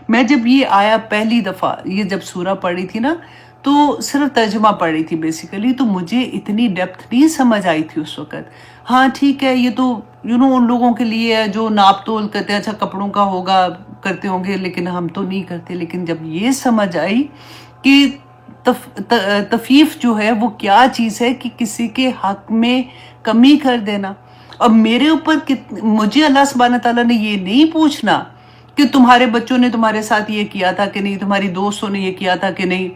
میں جب یہ آیا پہلی دفعہ یہ جب سورہ پڑھی تھی نا تو صرف ترجمہ پڑھی تھی بیسیکلی، تو مجھے اتنی ڈیپتھ نہیں سمجھ آئی تھی اس وقت۔ ہاں ٹھیک ہے، یہ تو ان لوگوں کے لیے ہے جو ناپ تول کرتے ہیں، اچھا کپڑوں کا ہوگا کرتے ہوں گے، لیکن ہم تو نہیں کرتے۔ لیکن جب یہ سمجھ آئی کہ تفیف جو ہے وہ کیا چیز ہے، کہ کسی کے حق میں کمی کر دینا، اور میرے اوپر مجھے اللہ سبحانہ تعالیٰ نے یہ نہیں پوچھنا کہ تمہارے بچوں نے تمہارے ساتھ یہ کیا تھا کہ نہیں، تمہاری دوستوں نے یہ کیا تھا کہ نہیں،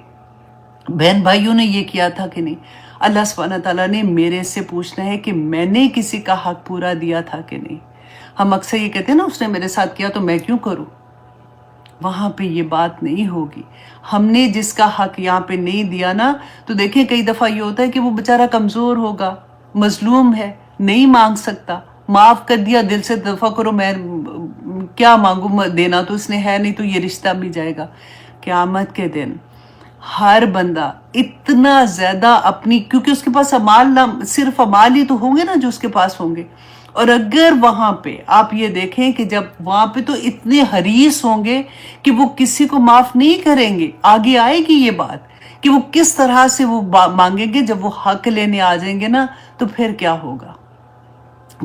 بہن بھائیوں نے یہ کیا تھا کہ نہیں۔ اللہ سبحانہ تعالیٰ نے میرے سے پوچھنا ہے کہ میں نے کسی کا حق پورا دیا تھا کہ نہیں۔ ہم اکثر یہ کہتے ہیں نا، اس نے میرے ساتھ کیا تو میں کیوں کروں؟ وہاں پہ یہ بات نہیں ہوگی۔ ہم نے جس کا حق یہاں پہ نہیں دیا نا، تو دیکھیں کئی دفعہ یہ ہوتا ہے کہ وہ بیچارہ کمزور ہوگا، مظلوم ہے، نہیں مانگ سکتا، معاف کر دیا، دل سے دفع کرو، میں کیا مانگوں، دینا تو اس نے ہے نہیں، تو یہ رشتہ بھی جائے گا۔ قیامت کے دن ہر بندہ اتنا زیادہ اپنی، کیونکہ اس کے پاس اعمال، صرف اعمال ہی تو ہوں گے نا جو اس کے پاس ہوں گے، اور اگر وہاں پہ آپ یہ دیکھیں کہ جب وہاں پہ تو اتنے حریص ہوں گے کہ وہ کسی کو معاف نہیں کریں گے، آگے آئے گی یہ بات کہ وہ کس طرح سے وہ مانگیں گے، جب وہ حق لینے آ جائیں گے نا تو پھر کیا ہوگا۔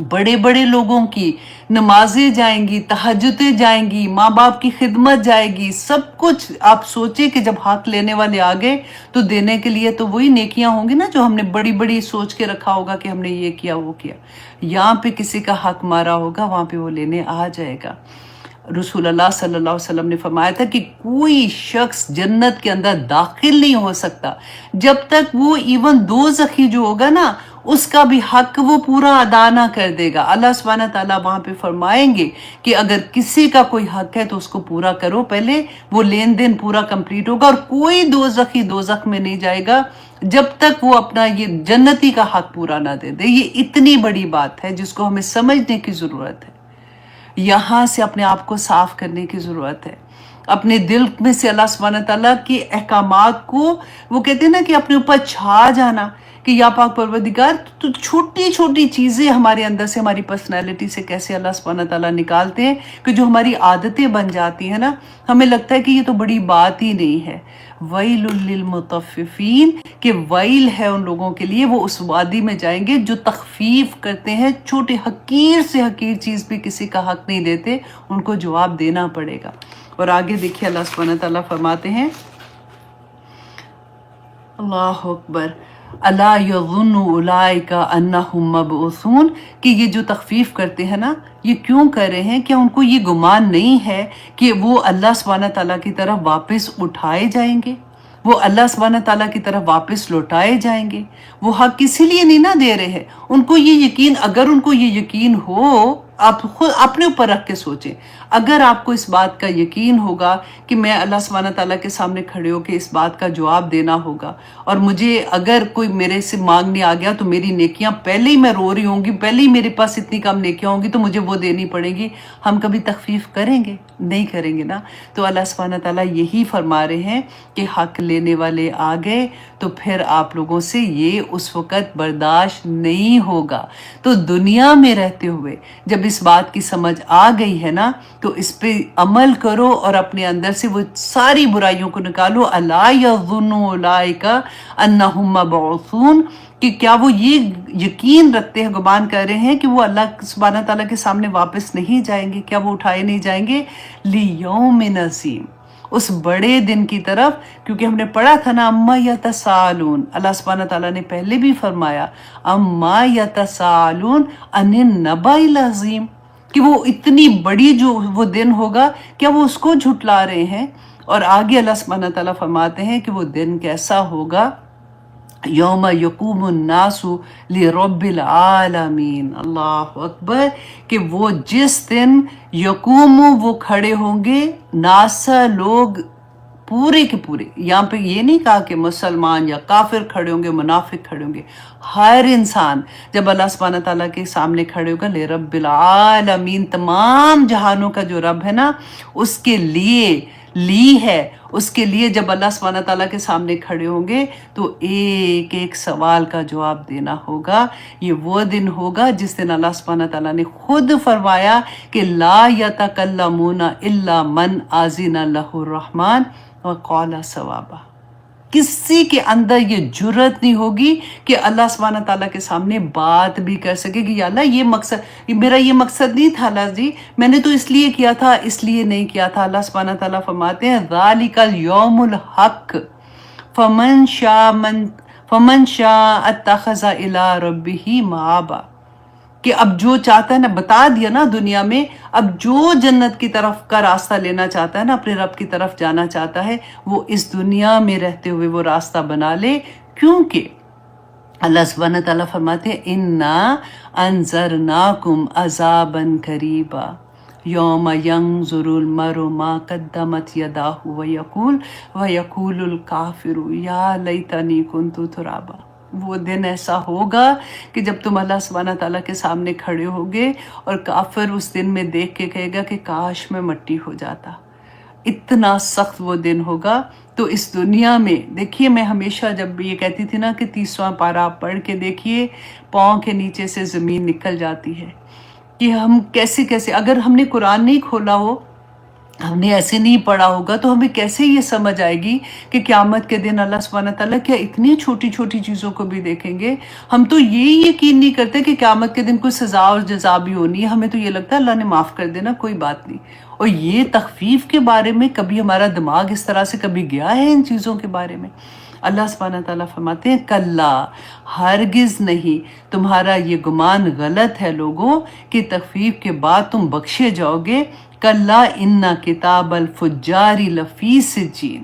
بڑے بڑے لوگوں کی نمازیں جائیں گی، تہجدیں جائیں گی، ماں باپ کی خدمت جائے گی، سب کچھ۔ آپ سوچیں کہ جب حق لینے والے آگے تو دینے کے لیے تو وہی نیکیاں ہوں گی نا جو ہم نے بڑی بڑی سوچ کے رکھا ہوگا کہ ہم نے یہ کیا وہ کیا۔ یہاں پہ کسی کا حق مارا ہوگا، وہاں پہ وہ لینے آ جائے گا۔ رسول اللہ صلی اللہ علیہ وسلم نے فرمایا تھا کہ کوئی شخص جنت کے اندر داخل نہیں ہو سکتا جب تک وہ ایون دوزخی جو ہوگا نا اس کا بھی حق وہ پورا ادا نہ کر دے گا۔ اللہ سبحانہ تعالیٰ وہاں پہ فرمائیں گے کہ اگر کسی کا کوئی حق ہے تو اس کو پورا کرو، پہلے وہ لین دین پورا کمپلیٹ ہوگا، اور کوئی دوزخی دوزخ میں نہیں جائے گا جب تک وہ اپنا یہ جنتی کا حق پورا نہ دے دے۔ یہ اتنی بڑی بات ہے جس کو ہمیں سمجھنے کی ضرورت ہے۔ یہاں سے اپنے آپ کو صاف کرنے کی ضرورت ہے، اپنے دل میں سے اللہ سبحانہ تعالیٰ کے احکامات کو، وہ کہتے ہیں نا کہ اپنے اوپر چھا جانا، کہ یا پاک پروردگار تو چھوٹی چھوٹی چیزیں ہمارے اندر سے، ہماری پرسنالٹی سے کیسے اللہ سبحانہ تعالیٰ نکالتے ہیں، کہ جو ہماری عادتیں بن جاتی ہیں نا، ہمیں لگتا ہے کہ یہ تو بڑی بات ہی نہیں ہے۔ ویل للمطففین، کہ ویل ہے ان لوگوں کے لیے، وہ اس وادی میں جائیں گے جو تخفیف کرتے ہیں، چھوٹے حقیر سے حقیر چیز بھی کسی کا حق نہیں دیتے، ان کو جواب دینا پڑے گا۔ اور آگے دیکھیے اللہ سبحانہ تعالیٰ فرماتے ہیں، اللہ اکبر، الا یظن اولئک انہم مبعوثون، کہ یہ جو تخفیف کرتے ہیں نا، یہ کیوں کر رہے ہیں؟ کیا ان کو یہ گمان نہیں ہے کہ وہ اللہ سبحانہ تعالیٰ کی طرف واپس اٹھائے جائیں گے، وہ اللہ سبحانہ تعالیٰ کی طرف واپس لوٹائے جائیں گے؟ وہ حق اسی لیے نہیں نہ دے رہے ہیں، ان کو یہ یقین، اگر ان کو یہ یقین ہو، آپ خود اپنے اوپر رکھ کے سوچیں، اگر آپ کو اس بات کا یقین ہوگا کہ میں اللہ سبحانہ تعالیٰ کے سامنے کھڑے ہو کے اس بات کا جواب دینا ہوگا، اور مجھے اگر کوئی میرے سے مانگنے آ گیا تو میری نیکیاں پہلے ہی، میں رو رہی ہوں گی، پہلے ہی میرے پاس اتنی کم نیکیاں ہوں گی تو مجھے وہ دینی پڑے گی، ہم کبھی تخفیف کریں گے؟ نہیں کریں گے نا۔ تو اللہ سبحانہ تعالیٰ یہی فرما رہے ہیں کہ حق لینے والے آ گئے تو پھر آپ لوگوں سے یہ اس وقت برداشت نہیں ہوگا۔ تو دنیا میں رہتے ہوئے جب اس بات کی سمجھ آ گئی ہے نا تو اس پہ عمل کرو اور اپنے اندر سے وہ ساری برائیوں کو نکالو۔ الا یظن اولئک انہم مبعوثون، کہ کیا وہ یہ یقین رکھتے ہیں، گمان کر رہے ہیں کہ وہ اللہ سبحانہ تعالیٰ کے سامنے واپس نہیں جائیں گے؟ کیا وہ اٹھائے نہیں جائیں گے؟ لیوم عظیم، اس بڑے دن کی طرف، کیونکہ ہم نے پڑھا تھا نا، اما یتساءلون، اللہ سبحانہ تعالیٰ نے پہلے بھی فرمایا اما یتساءلون عن النبأ العظیم، کہ وہ اتنی بڑی جو وہ دن ہوگا، کیا وہ اس کو جھٹلا رہے ہیں؟ اور آگے اللہ سبحانہ تعالیٰ فرماتے ہیں کہ وہ دن کیسا ہوگا، یوم یقوم الناس لرب العالمین، اللہ اکبر، کہ وہ جس دن یقوم، وہ کھڑے ہوں گے، ناسا، لوگ پورے کے پورے، یہاں پہ یہ نہیں کہا کہ مسلمان یا کافر کھڑے ہوں گے، منافق کھڑے ہوں گے، ہر انسان جب اللہ سبحانہ تعالیٰ کے سامنے کھڑے ہوگا، لرب العالمین، تمام جہانوں کا جو رب ہے نا، اس کے لیے لی ہے، اس کے لیے جب اللہ سبحانہ تعالیٰ کے سامنے کھڑے ہوں گے تو ایک ایک سوال کا جواب دینا ہوگا۔ یہ وہ دن ہوگا جس دن اللہ سبحانہ تعالیٰ نے خود فرمایا کہ لا یتکلمون الا من اذن لہ الرحمن وقال صوابا۔ کسی کے اندر یہ جرت نہیں ہوگی کہ اللہ سبحانہ تعالیٰ کے سامنے بات بھی کر سکے کہ یا اللہ یہ مقصد، میرا یہ مقصد نہیں تھا اللہ جی، میں نے تو اس لیے کیا تھا، اس لیے نہیں کیا تھا۔ اللہ سبحانہ تعالیٰ فرماتے ہیں ذالک الیوم الحق فمن شاء اتخذ الی ربہ مآبا، کہ اب جو چاہتا ہے نا، بتا دیا نا دنیا میں، اب جو جنت کی طرف کا راستہ لینا چاہتا ہے نا، اپنے رب کی طرف جانا چاہتا ہے، وہ اس دنیا میں رہتے ہوئے وہ راستہ بنا لے، کیونکہ اللہ سبحانہ تعالیٰ فرماتے ہیں اِنَّا أَنذَرْنَاكُمْ عَذَابًا قَرِيبًا یوم ینظر المرء ما قدمت یداہ ویقول الکافر یا لیتنی کنت ترابا۔ وہ دن ایسا ہوگا کہ جب تم اللہ سبحانہ تعالیٰ کے سامنے کھڑے ہوگے اور کافر اس دن میں دیکھ کے کہے گا کہ کاش میں مٹی ہو جاتا۔ اتنا سخت وہ دن ہوگا۔ تو اس دنیا میں دیکھیے، میں ہمیشہ جب بھی یہ کہتی تھی نا کہ 30واں پارہ آپ پڑھ کے دیکھیے، پاؤں کے نیچے سے زمین نکل جاتی ہے کہ ہم کیسے اگر ہم نے قرآن نہیں کھولا ہو، ہم نے ایسے نہیں پڑھا ہوگا، تو ہمیں کیسے یہ سمجھ آئے گی کہ قیامت کے دن اللہ سبحانہ تعالیٰ کیا اتنی چھوٹی چھوٹی چیزوں کو بھی دیکھیں گے۔ ہم تو یہ یقین نہیں کرتے کہ قیامت کے دن کوئی سزا اور جزا بھی ہونی ہے، ہمیں تو یہ لگتا ہے اللہ نے معاف کر دینا، کوئی بات نہیں۔ اور یہ تخفیف کے بارے میں کبھی ہمارا دماغ اس طرح سے کبھی گیا ہے ان چیزوں کے بارے میں؟ اللہ سبحانہ تعالیٰ فرماتے ہیں کلا، ہرگز نہیں، تمہارا یہ گمان غلط ہے لوگوں کہ تخفیف کے بعد تم بخشے جاؤ گے۔ کلا ان کتاب الفجار لفی سجین،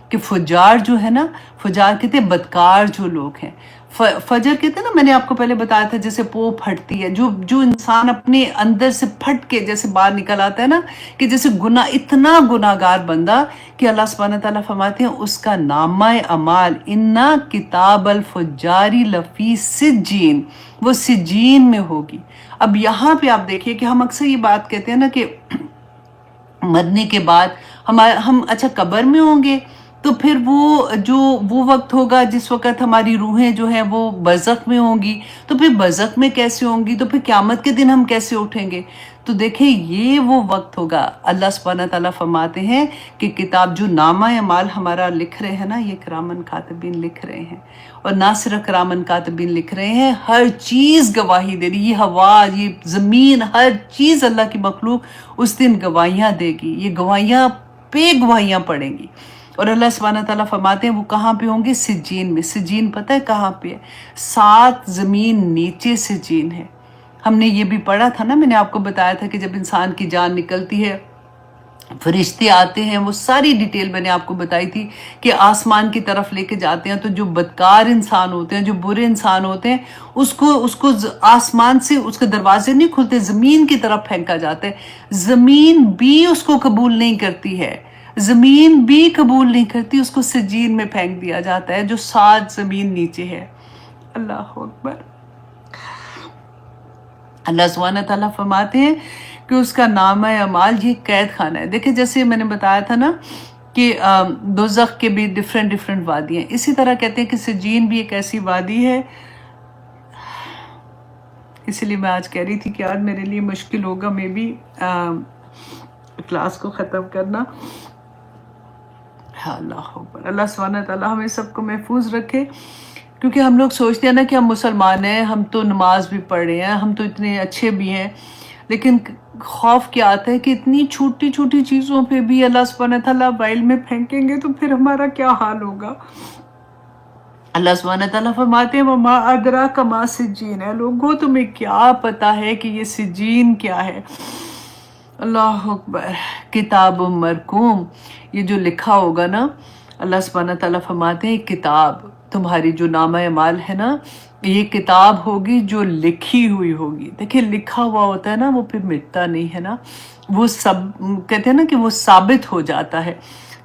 کہ فجار جو ہے نا، فجار کہتے ہیں بدکار جو لوگ ہیں، فجر کہتے ہیں نا، میں نے آپ کو پہلے بتایا تھا جیسے پو پھٹتی ہے، جو انسان اپنے اندر سے پھٹ کے جیسے باہر نکل آتا ہے نا، کہ جیسے گناہ، اتنا گناہ گار بندہ کہ اللہ سبحانہ تعالیٰ فرماتے ہیں اس کا نامہ اعمال انا کتاب الفجاری لفی سجین، وہ سجین میں ہوگی۔ اب یہاں پہ آپ دیکھیے کہ ہم اکثر یہ بات کہتے ہیں نا کہ مرنے کے بعد ہم اچھا قبر میں ہوں گے، تو پھر وہ وقت ہوگا جس وقت ہماری روحیں جو ہیں وہ برزخ میں ہوں گی، تو پھر برزخ میں کیسے ہوں گی، تو پھر قیامت کے دن ہم کیسے اٹھیں گے؟ تو دیکھیں یہ وہ وقت ہوگا۔ اللہ سبحانہ تعالیٰ فرماتے ہیں کہ کتاب جو نامہ اعمال ہمارا لکھ رہے ہیں نا، یہ کرامن کاتبین لکھ رہے ہیں، اور نہ صرف کرامن کاتبین لکھ رہے ہیں، ہر چیز گواہی دے رہی، یہ ہوا، یہ زمین، ہر چیز اللہ کی مخلوق اس دن گواہیاں دے گی، یہ گواہیاں پہ گواہیاں پڑیں گی۔ اور اللہ سبحانہ تعالیٰ فرماتے ہیں وہ کہاں پہ ہوں گے؟ سجین میں۔ سجین پتہ ہے کہاں پہ ہے؟ 7 زمین نیچے سجین ہے۔ ہم نے یہ بھی پڑھا تھا نا، میں نے آپ کو بتایا تھا کہ جب انسان کی جان نکلتی ہے، فرشتے آتے ہیں، وہ ساری ڈیٹیل میں نے آپ کو بتائی تھی کہ آسمان کی طرف لے کے جاتے ہیں، تو جو بدکار انسان ہوتے ہیں، جو برے انسان ہوتے ہیں، اس کو آسمان سے اس کے دروازے نہیں کھلتے، زمین کی طرف پھینکا جاتا ہے۔ زمین بھی اس کو قبول نہیں کرتی ہے، زمین بھی قبول نہیں کرتی، اس کو سجین میں پھینک دیا جاتا ہے جو 7 زمین نیچے ہے۔ اللہ اکبر۔ اللہ سبحانہ تعالیٰ فرماتے ہیں کہ اس کا نامہ اعمال یہ قید خانہ ہے۔ دیکھیں جیسے میں نے بتایا تھا نا کہ دوزخ کے بھی ڈیفرنٹ وادی ہیں، اسی طرح کہتے ہیں کہ سجین بھی ایک ایسی وادی ہے۔ اسی لیے میں آج کہہ رہی تھی کہ آج میرے لیے مشکل ہوگا میں بھی کلاس کو ختم کرنا۔ اللہ اکبر۔ اللہ سبحانہ تعالیٰ ہمیں سب کو محفوظ رکھے، کیونکہ ہم لوگ سوچتے ہیں نا کہ ہم مسلمان ہیں، ہم تو نماز بھی پڑھ رہے ہیں، ہم تو اتنے اچھے بھی ہیں، لیکن خوف کیا آتا ہے کہ اتنی چھوٹی چھوٹی چیزوں پہ بھی اللہ سبحانہ تعالیٰ وائل میں پھینکیں گے تو پھر ہمارا کیا حال ہوگا۔ اللہ سبحانہ تعالیٰ فرماتے ہیں وَمَا أَدْرَاكَ مَا سِجِّينٌ، ہے لوگوں تمہیں کیا پتا ہے کہ یہ سجین کیا ہے؟ اللہ اکبر۔ کتاب مرقوم، یہ جو لکھا ہوگا نا، اللہ سبحانہ تعالیٰ فرماتے ہیں کتاب، تمہاری جو نامہ اعمال ہے نا، یہ کتاب ہوگی جو لکھی ہوئی ہوگی۔ دیکھیں لکھا ہوا ہوتا ہے نا، وہ پھر مٹتا نہیں ہے نا، وہ سب کہتے ہیں نا کہ وہ ثابت ہو جاتا ہے۔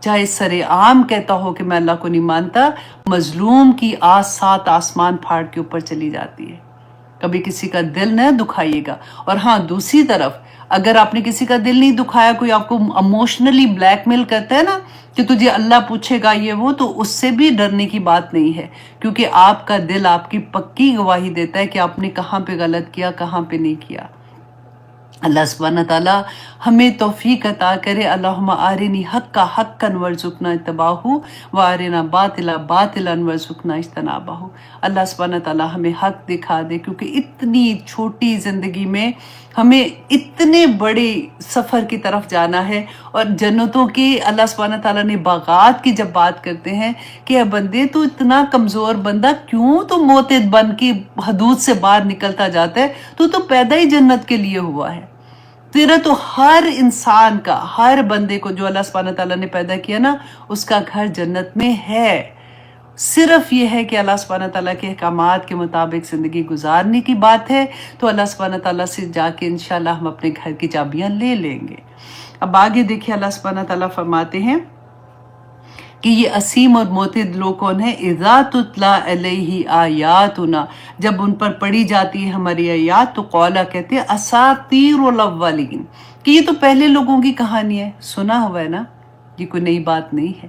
چاہے سرے عام کہتا ہو کہ میں اللہ کو نہیں مانتا، مظلوم کی آس 7 آسمان پھاڑ کے اوپر چلی جاتی ہے۔ کبھی کسی کا دل نہ دکھائیے گا۔ اور ہاں دوسری طرف اگر آپ نے کسی کا دل نہیں دکھایا، کوئی آپ کو اموشنلی بلیک میل کرتا ہے نا کہ تجھے اللہ پوچھے گا یہ وہ، تو اس سے بھی ڈرنے کی بات نہیں ہے، کیونکہ آپ کا دل آپ کی پکی گواہی دیتا ہے کہ آپ نے کہاں پہ غلط کیا، کہاں پہ نہیں کیا۔ اللہ سبحانہ تعالیٰ ہمیں توفیق عطا کرے۔ اللہم آرنی حقا حقا وارزقنا اتباعہ وارنا باطلا باطلا وارزقنا اجتنابہ۔ اللہ سبحانہ تعالیٰ ہمیں حق دکھا دے، کیونکہ اتنی چھوٹی زندگی میں ہمیں اتنے بڑے سفر کی طرف جانا ہے۔ اور جنتوں کی اللہ سبحانہ تعالیٰ نے باغات کی جب بات کرتے ہیں کہ اے بندے تو اتنا کمزور بندہ کیوں تو موتد بن کی حدود سے باہر نکلتا جاتا ہے، تو پیدا ہی جنت کے لیے ہوا ہے۔ تیرا تو ہر انسان کا، ہر بندے کو جو اللہ سبحانہ تعالیٰ نے پیدا کیا نا، اس کا گھر جنت میں ہے۔ صرف یہ ہے کہ اللہ سبحانہ تعالیٰ کے احکامات کے مطابق زندگی گزارنے کی بات ہے، تو اللہ سبحانہ تعالیٰ سے جا کے انشاءاللہ ہم اپنے گھر کی چابیاں لے لیں گے۔ اب آگے دیکھیں اللہ سبحانہ تعالیٰ فرماتے ہیں کہ یہ اسیم اور معتد لوگ کون ہیں؟ اذا تتلا علیہ آیاتنا، جب ان پر پڑھی جاتی ہے ہماری آیات تو قولا کہتے ہیں اساطیر الاولین، کہ یہ تو پہلے لوگوں کی کہانی ہے۔ سنا ہوا ہے نا، یہ کوئی نئی بات نہیں ہے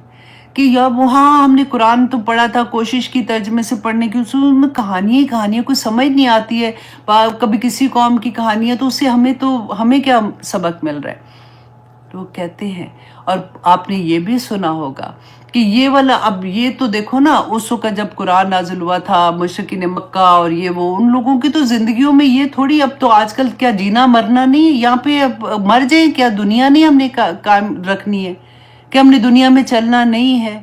کہ یا وہاں ہم نے قرآن تو پڑھا تھا، کوشش کی ترجمے سے پڑھنے کی، اس میں کہانیاں کوئی سمجھ نہیں آتی ہے، کبھی کسی قوم کی کہانیاں، تو اس سے ہمیں کیا سبق مل رہا ہے؟ تو کہتے ہیں، اور آپ نے یہ بھی سنا ہوگا کہ یہ والا، اب یہ تو دیکھو نا، اس وقت جب قرآن نازل ہوا تھا مشرکین مکہ اور یہ وہ، ان لوگوں کی تو زندگیوں میں یہ تھوڑی، اب تو آج کل کیا جینا مرنا نہیں ہے یہاں پہ، اب مر جائیں کیا، دنیا نہیں ہم نے قائم رکھنی ہے کہ ہم نے دنیا میں چلنا نہیں ہے؟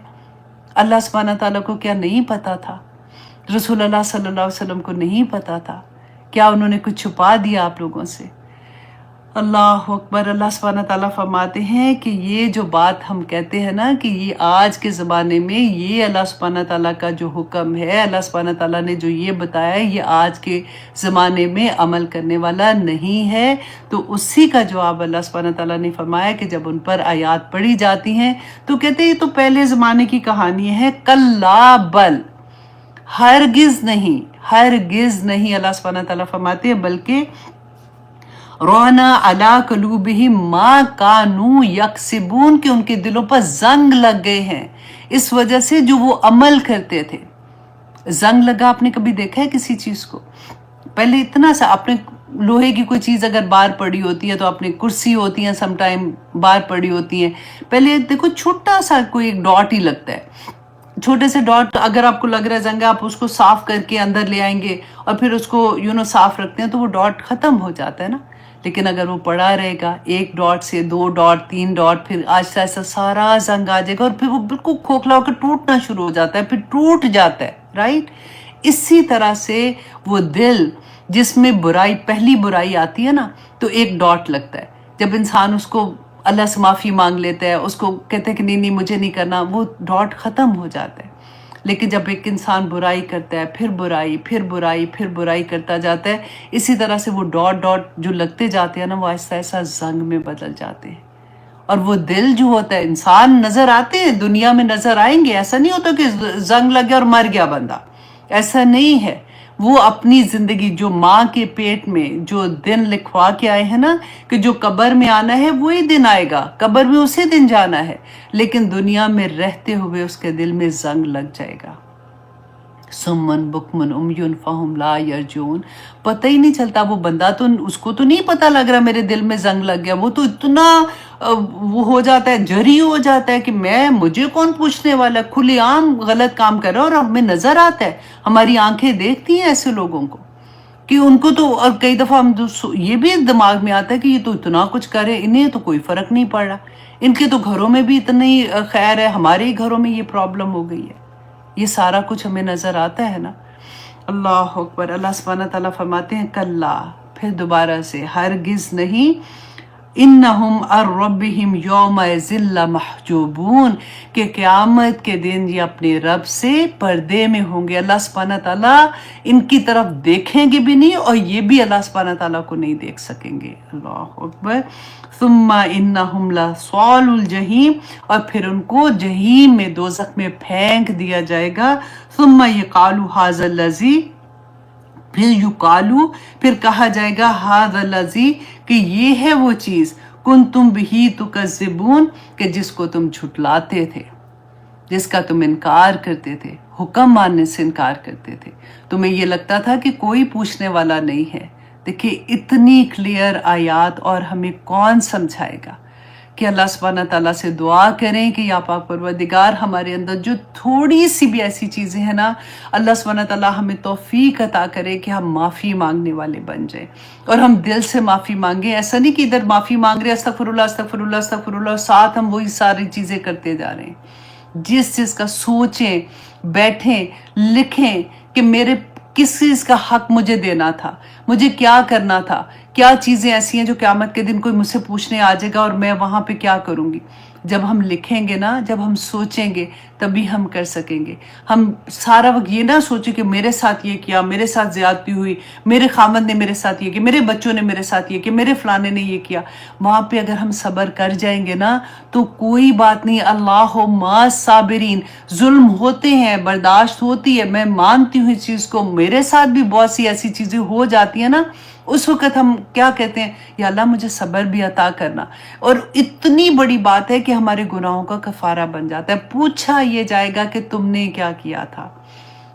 اللہ سبحانہ تعالیٰ کو کیا نہیں پتا تھا؟ رسول اللہ صلی اللہ علیہ وسلم کو نہیں پتا تھا؟ کیا انہوں نے کچھ چھپا دیا آپ لوگوں سے؟ اللہ اکبر۔ اللہ سبحانہ تعالیٰ فرماتے ہیں کہ یہ جو بات ہم کہتے ہیں نا کہ یہ آج کے زمانے میں یہ اللہ سبحانہ تعالیٰ کا جو حکم ہے، اللہ سبحانہ تعالیٰ نے جو یہ بتایا ہے، یہ آج کے زمانے میں عمل کرنے والا نہیں ہے، تو اسی کا جواب اللہ سبحانہ تعالیٰ نے فرمایا کہ جب ان پر آیات پڑھی جاتی ہیں تو کہتے ہیں یہ تو پہلے زمانے کی کہانی ہے۔ کلا بل، ہرگز نہیں، ہرگز نہیں، اللہ سبحانہ تعالیٰ فرماتے ہیں بلکہ رونا علی قلوبہم ما کانوا یکسبون، کہ ان کے دلوں پر زنگ لگ گئے ہیں اس وجہ سے جو وہ عمل کرتے تھے۔ زنگ لگا آپ نے کبھی دیکھا ہے کسی چیز کو؟ پہلے اتنا سا، آپ نے لوہے کی کوئی چیز اگر باہر پڑی ہوتی ہے تو اپنی کرسی ہوتی ہیں سم ٹائم باہر پڑی ہوتی ہیں، پہلے دیکھو چھوٹا سا کوئی ایک ڈاٹ ہی لگتا ہے، چھوٹے سے ڈاٹ، اگر آپ کو لگ رہا ہے زنگ، آپ اس کو صاف کر کے اندر لے آئیں گے اور پھر اس کو صاف رکھتے ہیں تو وہ ڈاٹ ختم ہو جاتا ہے نا۔ لیکن اگر وہ پڑا رہے گا، 1 ڈاٹ سے 2 ڈاٹ 3 ڈاٹ، پھر آہستہ آہستہ سارا زنگ آ جائے گا اور پھر وہ بالکل کھوکھلا ہو کر ٹوٹنا شروع ہو جاتا ہے، پھر ٹوٹ جاتا ہے، رائٹ؟ اسی طرح سے وہ دل جس میں برائی، پہلی برائی آتی ہے نا، تو 1 ڈاٹ لگتا ہے، جب انسان اس کو اللہ سے معافی مانگ لیتا ہے، اس کو کہتے ہیں کہ نہیں مجھے نہیں کرنا، وہ ڈاٹ ختم ہو جاتا ہے۔ لیکن جب ایک انسان برائی کرتا ہے، پھر برائی، پھر برائی، پھر برائی کرتا جاتا ہے، اسی طرح سے وہ ڈاٹ ڈاٹ جو لگتے جاتے ہیں نا، وہ آہستہ آہستہ زنگ میں بدل جاتے ہیں۔ اور وہ دل جو ہوتا ہے، انسان نظر آتے ہیں، دنیا میں نظر آئیں گے، ایسا نہیں ہوتا کہ زنگ لگ گیا اور مر گیا بندہ، ایسا نہیں ہے۔ وہ اپنی زندگی جو ماں کے پیٹ میں جو دن لکھوا کے آئے ہیں نا کہ جو قبر میں آنا ہے وہی دن آئے گا، قبر میں اسی دن جانا ہے، لیکن دنیا میں رہتے ہوئے اس کے دل میں زنگ لگ جائے گا۔ سمن بکمن امیون فہم لا یرجون، پتہ ہی نہیں چلتا، وہ بندہ تو اس کو تو نہیں پتہ لگ رہا میرے دل میں زنگ لگ گیا، وہ تو اتنا وہ ہو جاتا ہے، جری ہو جاتا ہے کہ مجھے کون پوچھنے والا، کھلے عام غلط کام کر رہا ہے اور ہمیں نظر آتا ہے، ہماری آنکھیں دیکھتی ہیں ایسے لوگوں کو کہ ان کو تو، اور کئی دفعہ ہم یہ بھی دماغ میں آتا ہے کہ یہ تو اتنا کچھ کرے، انہیں تو کوئی فرق نہیں پڑ رہا، ان کے تو گھروں میں بھی اتنی خیر ہے، ہمارے ہی گھروں میں یہ پرابلم ہو گئی ہے، یہ سارا کچھ ہمیں نظر آتا ہے نا۔ اللہ اکبر۔ اللہ سبحانہ تعالیٰ فرماتے ہیں کلا، پھر دوبارہ سے ہرگز نہیں، انہم الربہم یوم ذل محجوبون، کہ قیامت کے دن یہ اپنے رب سے پردے میں ہوں گے. اللہ سبحانہ تعالیٰ ان کی طرف دیکھیں گے بھی نہیں اور یہ بھی اللہ سبحانہ تعالیٰ کو نہیں دیکھ سکیں گے. اللہ اکبر. ثم انہم لصال الجحیم، اور پھر ان کو جہیم میں، دوزخ میں پھینک دیا جائے گا. ثم یقال ھذا الذی، پھر یقالو، پھر کہا جائے گا ھذا الذی، کہ یہ ہے وہ چیز کنتم بہ تکذبون، کہ جس کو تم جھٹلاتے تھے، جس کا تم انکار کرتے تھے، حکم ماننے سے انکار کرتے تھے. تمہیں یہ لگتا تھا کہ کوئی پوچھنے والا نہیں ہے. دیکھیں اتنی کلیئر آیات، اور ہمیں کون سمجھائے گا کہ اللہ سبحانہ تعالیٰ سے دعا کریں کہ یا پاک پروردگار ہمارے اندر جو تھوڑی سی بھی ایسی چیزیں ہیں نا، اللہ سبحانہ تعالیٰ ہمیں توفیق عطا کرے کہ ہم معافی مانگنے والے بن جائیں، اور ہم دل سے معافی مانگیں. ایسا نہیں کہ ادھر معافی مانگ رہے استغفر اللہ استغفر اللہ استغفر اللہ، ساتھ ہم وہی ساری چیزیں کرتے جا رہے ہیں. جس چیز کا سوچیں، بیٹھیں، لکھیں کہ میرے کس چیز کا حق مجھے دینا تھا، مجھے کیا کرنا تھا، کیا چیزیں ایسی ہیں جو قیامت کے دن کوئی مجھ سے پوچھنے آ جائے گا اور میں وہاں پہ کیا کروں گی. جب ہم لکھیں گے نا، جب ہم سوچیں گے، تبھی ہم کر سکیں گے. ہم سارا وقت یہ نہ سوچیں کہ میرے ساتھ یہ کیا، میرے ساتھ زیادتی ہوئی، میرے خامد نے میرے ساتھ یہ کیا، میرے بچوں نے میرے ساتھ یہ کیا، میرے فلانے نے یہ کیا. وہاں پہ اگر ہم صبر کر جائیں گے نا تو کوئی بات نہیں، اللہ مع الصابرین. ظلم ہوتے ہیں، برداشت ہوتی ہے، میں مانتی ہوں اس چیز کو، میرے ساتھ بھی بہت سی ایسی چیزیں ہو جاتی ہیں نا. اس وقت ہم کیا کہتے ہیں، یا اللہ مجھے صبر بھی عطا کرنا. اور اتنی بڑی بات ہے کہ ہمارے گناہوں کا کفارہ بن جاتا ہے. پوچھا یہ جائے گا کہ تم نے کیا کیا تھا،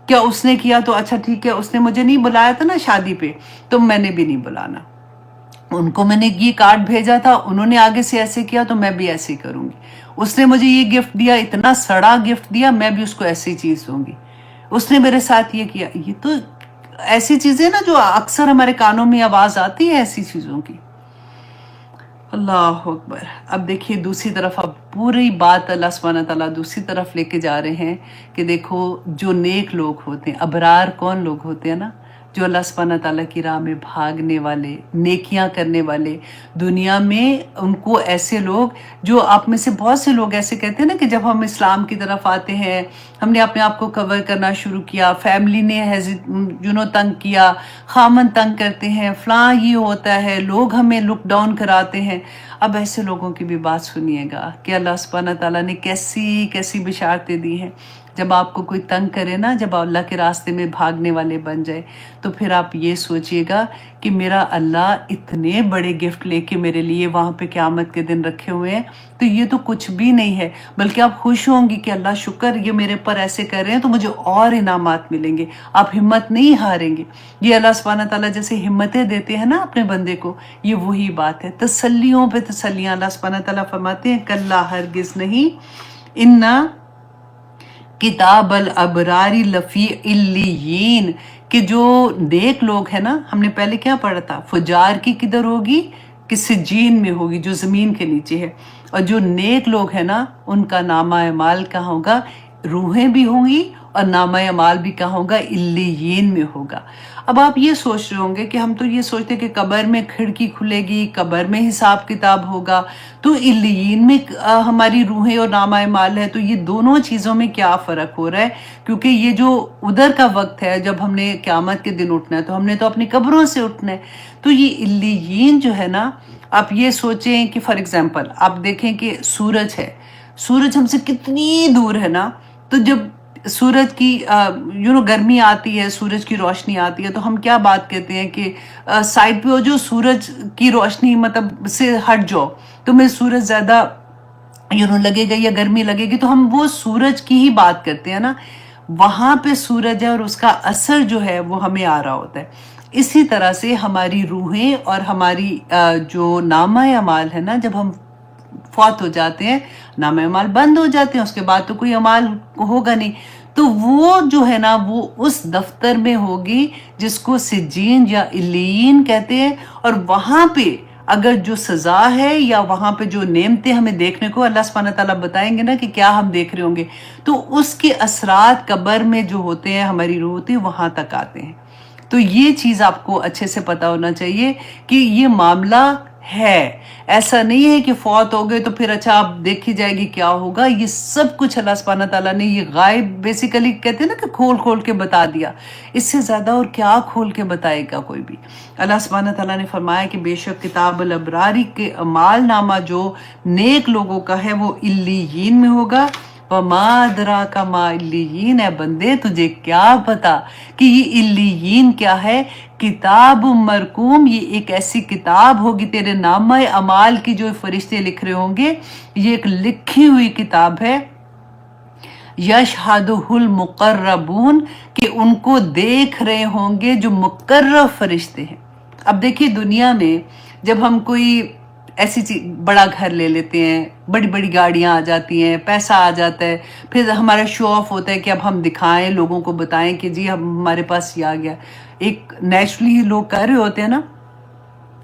کیا اس نے کیا تو اچھا ٹھیک ہے، اس نے مجھے نہیں بلایا تھا نا شادی پہ، تو میں نے بھی نہیں بلانا. ان کو میں نے یہ کارڈ بھیجا تھا، انہوں نے آگے سے ایسے کیا تو میں بھی ایسے ہی کروں گی. اس نے مجھے یہ گفٹ دیا، اتنا سڑا گفٹ دیا، میں بھی اس کو ایسی چیز دوں گی. اس نے میرے ساتھ یہ کیا. یہ تو ایسی چیزیں نا جو اکثر ہمارے کانوں میں آواز آتی ہے ایسی چیزوں کی. اللہ اکبر. اب دیکھیے دوسری طرف، اب پوری بات اللہ سبحانہ تعالیٰ دوسری طرف لے کے جا رہے ہیں کہ دیکھو جو نیک لوگ ہوتے ہیں، ابرار کون لوگ ہوتے ہیں نا، جو اللہ سبحانہ تعالیٰ کی راہ میں بھاگنے والے، نیکیاں کرنے والے. دنیا میں ان کو ایسے لوگ، جو آپ میں سے بہت سے لوگ ایسے کہتے ہیں نا کہ جب ہم اسلام کی طرف آتے ہیں، ہم نے اپنے آپ کو کور کرنا شروع کیا، فیملی نے تنگ کیا، خامن تنگ کرتے ہیں، فلاں یہ ہوتا ہے، لوگ ہمیں لک ڈاؤن کراتے ہیں. اب ایسے لوگوں کی بھی بات سنیے گا کہ اللہ سبحانہ تعالیٰ نے کیسی کیسی بشارتیں دی ہیں. جب آپ کو کوئی تنگ کرے نا، جب اللہ کے راستے میں بھاگنے والے بن جائے، تو پھر آپ یہ سوچئے گا کہ میرا اللہ اتنے بڑے گفٹ لے کے میرے لیے وہاں پہ قیامت کے دن رکھے ہوئے ہیں، تو یہ تو کچھ بھی نہیں ہے. بلکہ آپ خوش ہوں گی کہ اللہ شکر، یہ میرے پر ایسے کر رہے ہیں تو مجھے اور انعامات ملیں گے. آپ ہمت نہیں ہاریں گے. یہ اللہ سبحانہ تعالیٰ جیسے ہمتیں دیتے ہیں نا اپنے بندے کو، یہ وہی بات ہے. تسلیوں پہ تسلیاں. اللہ سبحانہ تعالیٰ فرماتے ہیں کلا ہرگز نہیں، انا کتاب الابرار لفی علیین، کہ جو نیک لوگ ہیں نا، ہم نے پہلے کیا پڑھا تھا، فجار کی کدھر ہوگی، کہ سجین میں ہوگی، جو زمین کے نیچے ہے. اور جو نیک لوگ ہیں نا، ان کا نامہ اعمال کہاں ہوگا، روحیں بھی ہوں گی اور نامہ اعمال بھی کہاں ہوگا، علیین میں ہوگا. اب آپ یہ سوچ رہے ہوں گے کہ ہم تو یہ سوچتے کہ قبر میں کھڑکی کھلے گی، قبر میں حساب کتاب ہوگا، تو علیین میں ہماری روحیں اور نامہ اعمال ہے، تو یہ دونوں چیزوں میں کیا فرق ہو رہا ہے؟ کیونکہ یہ جو ادھر کا وقت ہے جب ہم نے قیامت کے دن اٹھنا ہے، تو ہم نے تو اپنی قبروں سے اٹھنا ہے. تو یہ علیین جو ہے نا، آپ یہ سوچیں کہ فار ایگزامپل آپ دیکھیں کہ سورج ہے، سورج ہم سے کتنی دور ہے نا. تو جب سورج کی گرمی آتی ہے، سورج کی روشنی آتی ہے، تو ہم کیا بات کہتے ہیں کہ سائڈ پہ ہو جو، سورج کی روشنی مطلب سے ہٹ جاؤ، تمہیں سورج زیادہ لگے گا یا گرمی لگے گی. تو ہم وہ سورج کی ہی بات کرتے ہیں نا. وہاں پہ سورج ہے اور اس کا اثر جو ہے وہ ہمیں آ رہا ہوتا ہے. اسی طرح سے ہماری روحیں اور ہماری جو نامہ اعمال ہے نا، جب ہم فوت ہو جاتے ہیں، نامہ اعمال بند ہو جاتے ہیں، اس کے بعد تو کوئی اعمال ہوگا نہیں. تو وہ جو ہے نا، وہ اس دفتر میں ہوگی جس کو سجین یا علیین کہتے ہیں. اور وہاں پہ اگر جو سزا ہے یا وہاں پہ جو نعمتیں ہمیں دیکھنے کو اللہ سبحانہ تعالیٰ بتائیں گے نا کہ کیا ہم دیکھ رہے ہوں گے، تو اس کے اثرات قبر میں جو ہوتے ہیں، ہماری روح ہوتی ہے، وہاں تک آتے ہیں. تو یہ چیز آپ کو اچھے سے پتا ہونا چاہیے کہ یہ معاملہ ہے. ایسا نہیں ہے کہ فوت ہو گئے تو پھر اچھا اب دیکھی جائے گی کیا ہوگا. یہ سب کچھ اللہ سبحانہ تعالیٰ نے یہ غائب بیسیکلی کہتے ہیں نا کہ کھول کھول کے بتا دیا. اس سے زیادہ اور کیا کھول کے بتائے گا کوئی بھی. اللہ سبحانہ تعالیٰ نے فرمایا کہ بے شک کتاب الابراری کے اعمال نامہ جو نیک لوگوں کا ہے وہ علیین میں ہوگا. وما ادراک ما علیین. ہے بندے تجھے کیا پتا کہ یہ علیین کیا ہے؟ کتاب مرقوم. یہ ایک ایسی کتاب ہوگی تیرے نامہ اعمال کی جو فرشتے لکھ رہے ہوں گے. یہ ایک لکھی ہوئی کتاب ہے. یشہدہ المقربون. کہ ان کو دیکھ رہے ہوں گے جو مقرب فرشتے ہیں. اب دیکھیے دنیا میں جب ہم کوئی ایسی چیز بڑا گھر لے لیتے ہیں، بڑی بڑی گاڑیاں آ جاتی ہیں، پیسہ آ جاتا ہے، پھر ہمارا شو آف ہوتا ہے کہ اب ہم دکھائیں، لوگوں کو بتائیں کہ جی ہمارے پاس یہ آ گیا. ایک نیچرلی لوگ کر رہے ہوتے ہیں نا،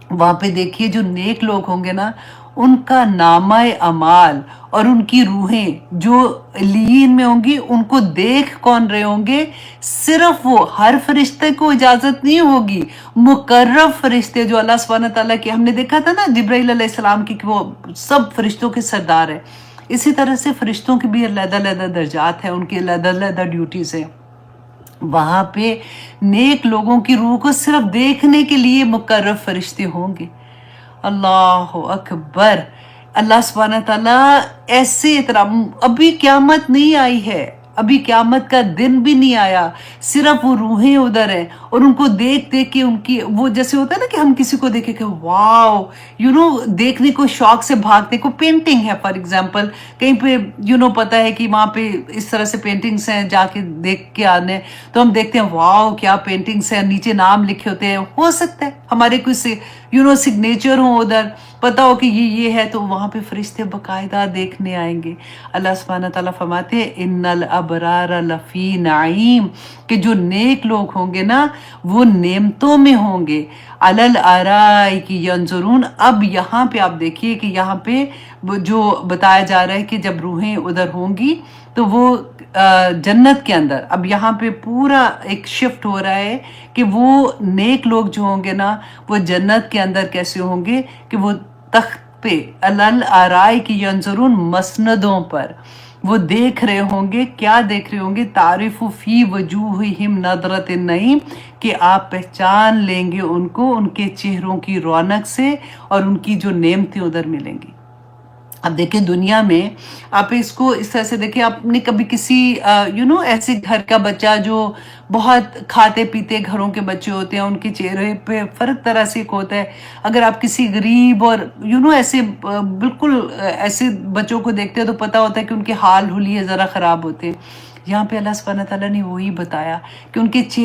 وہاں پہ دیکھیے جو نیک لوگ ہوں گے نا ان کا نامہ اعمال اور ان کی روحیں جو علیین میں ہوں گی ان کو دیکھ کون رہے ہوں گے؟ صرف وہ. ہر فرشتے کو اجازت نہیں ہوگی. مقرب فرشتے جو اللہ سبحانہ تعالیٰ کے، ہم نے دیکھا تھا نا جبرائیل علیہ السلام کی کہ وہ سب فرشتوں کے سردار ہے. اسی طرح سے فرشتوں کے بھی علیحدہ علیحدہ درجات ہیں، ان کی علیحدہ علیحدہ ڈیوٹیز ہیں. وہاں پہ نیک لوگوں کی روح کو صرف دیکھنے کے لیے مقرب فرشتے ہوں گے. اللہ اکبر. اللہ سبحانہ تعالیٰ ایسے احترام. ابھی قیامت نہیں آئی ہے، ابھی قیامت کا دن بھی نہیں آیا. صرف وہ روحیں ادھر ہیں اور ان کو دیکھ دیکھ کے ان کی وہ جیسے ہوتا ہے نا کہ ہم کسی کو دیکھیں کہ واو دیکھنے کو شوق سے بھاگتے. کو پینٹنگ ہے فار ایگزامپل کہیں پہ پتہ ہے کہ وہاں پہ اس طرح سے پینٹنگس ہیں، جا کے دیکھ کے آنے تو ہم دیکھتے ہیں واو کیا پینٹنگس ہیں، نیچے نام لکھے ہوتے ہیں. ہو سکتا ہے ہمارے کوئی سگنیچر ہوں ادھر، پتا ہو کہ یہ ہے، تو وہاں پہ فرشتے باقاعدہ دیکھنے آئیں گے. اللہ سبحانہ تعالیٰ فرماتے ہیں ان الابرار لفی نعیم. کہ جو نیک لوگ ہوں گے نا وہ نعمتوں میں ہوں گے. علی الارائک ینظرون. اب یہاں پہ آپ دیکھیے کہ یہاں پہ جو بتایا جا رہا ہے کہ جب روحیں ادھر ہوں گی تو وہ جنت کے اندر. اب یہاں پہ پورا ایک شفٹ ہو رہا ہے کہ وہ نیک لوگ جو ہوں گے نا وہ جنت کے اندر کیسے ہوں گے کہ وہ تخت پہ علی الارائک ینظرون مسندوں پر وہ دیکھ رہے ہوں گے. کیا دیکھ رہے ہوں گے؟ تعریف فی وجوہہم نضرۃ النعیم. کہ آپ پہچان لیں گے ان کو ان کے چہروں کی رونق سے اور ان کی جو نعمتیں ادھر ملیں گی. اب دیکھیں دنیا میں آپ اس کو اس طرح سے دیکھیں، آپ نے کبھی کسی ایسے گھر کا بچہ جو بہت کھاتے پیتے گھروں کے بچے ہوتے ہیں ان کے چہرے پہ فرق طرح سے ایک ہوتا ہے. اگر آپ کسی غریب اور ایسے بالکل ایسے بچوں کو دیکھتے ہیں تو پتہ ہوتا ہے کہ ان کے حال حلیے ذرا خراب ہوتے ہیں. یہاں پہ اللہ سبحانہ تعالیٰ نے وہی بتایا کہ ان کے